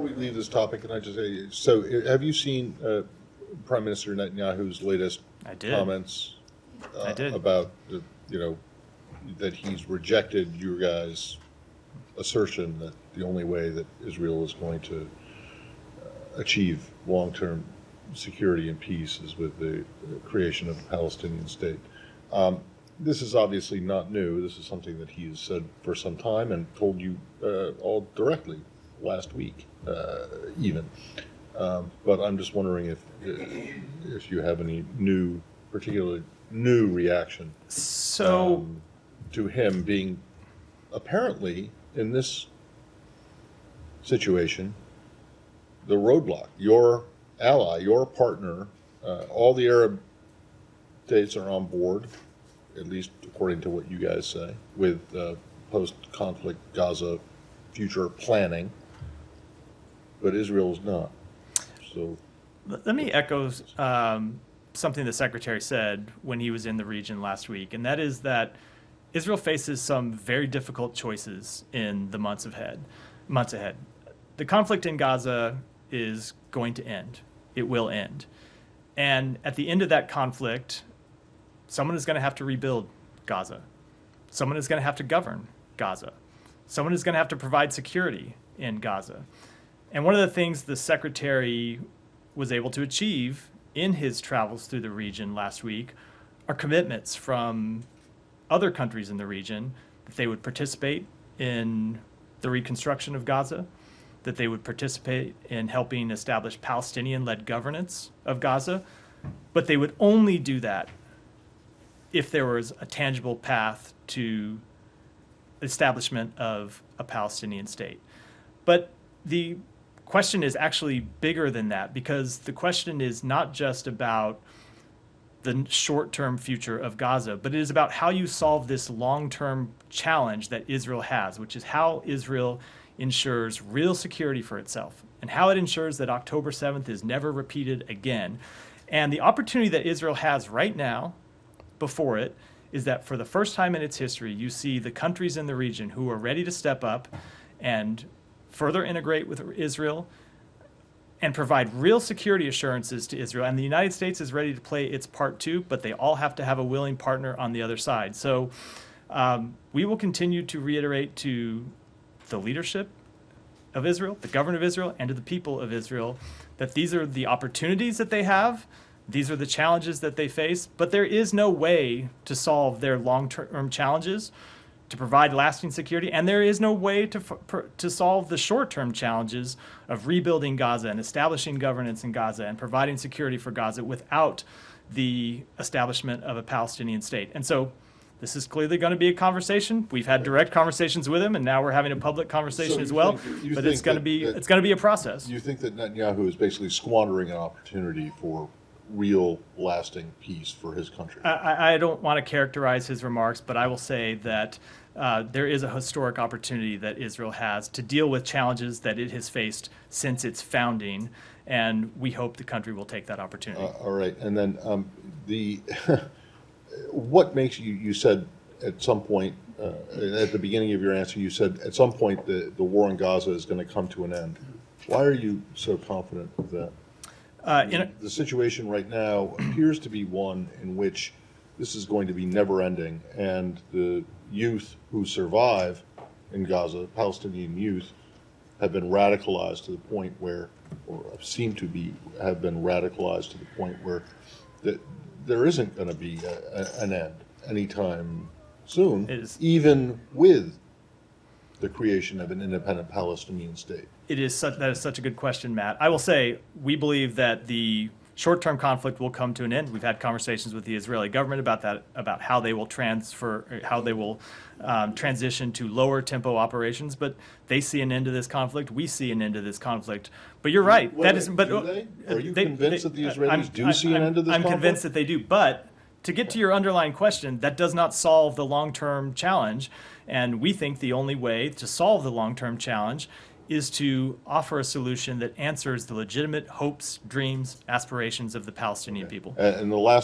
We leave this topic, and I just say, so have you seen Prime Minister Netanyahu's latest I did. comments I did. about that he's rejected your guys' assertion that the only way that Israel is going to achieve long-term security and peace is with the creation of a Palestinian state? This is obviously not new. This is something that he has said for some time and told you all directly last week, even. But I'm just wondering if you have any particularly new reaction to him being apparently in this situation the roadblock. Your ally, your partner, all the Arab states are on board, at least according to what you guys say, with post-conflict Gaza future planning, but Israel's not. So, let me echo something the Secretary said when he was in the region last week, and that is that Israel faces some very difficult choices in the months ahead. The conflict in Gaza is going to end. It will end. And at the end of that conflict, someone is going to have to rebuild Gaza. Someone is going to have to govern Gaza. Someone is going to have to provide security in Gaza. And one of the things the Secretary was able to achieve in his travels through the region last week are commitments from other countries in the region that they would participate in the reconstruction of Gaza, that they would participate in helping establish Palestinian-led governance of Gaza, but they would only do that if there was a tangible path to establishment of a Palestinian state. But the question is actually bigger than that, because the question is not just about the short-term future of Gaza, but it is about how you solve this long-term challenge that Israel has, which is how Israel ensures real security for itself and how it ensures that October 7th is never repeated again. And the opportunity that Israel has right now before it is that for the first time in its history, you see the countries in the region who are ready to step up and further integrate with Israel and provide real security assurances to Israel. And the United States is ready to play its part too, but they all have to have a willing partner on the other side. So we will continue to reiterate to the leadership of Israel, the government of Israel, and to the people of Israel that these are the opportunities that they have. These are the challenges that they face, but there is no way to solve their long-term challenges, to provide lasting security, and there is no way to solve the short-term challenges of rebuilding Gaza and establishing governance in Gaza and providing security for Gaza without the establishment of a Palestinian state. And so this is clearly going to be a conversation. We've had direct conversations with him, and now we're having a public conversation as well. But it's going to be a process. You think that Netanyahu is basically squandering an opportunity for real lasting peace for his country? I don't want to characterize his remarks, but I will say that there is a historic opportunity that Israel has to deal with challenges that it has faced since its founding, and we hope the country will take that opportunity. All right, and then what makes you said at some point, at the beginning of your answer, you said at some point the war in Gaza is going to come to an end. Why are you so confident of that? The situation right now appears to be one in which this is going to be never-ending, and the youth who survive in Gaza, Palestinian youth, have been radicalized to the point where, or seem to have been radicalized to the point where there isn't going to be an end anytime soon, even with the creation of an independent Palestinian state. That is such a good question, Matt. I will say we believe that the short-term conflict will come to an end. We've had conversations with the Israeli government about that, about how they will transition to lower tempo operations. But they see an end to this conflict. We see an end to this conflict. But you're right. Are you convinced that the Israelis do see an end to this conflict? I'm convinced that they do. But to get to your underlying question, that does not solve the long-term challenge. And we think the only way to solve the long-term challenge is to offer a solution that answers the legitimate hopes, dreams, aspirations of the Palestinian people. And the last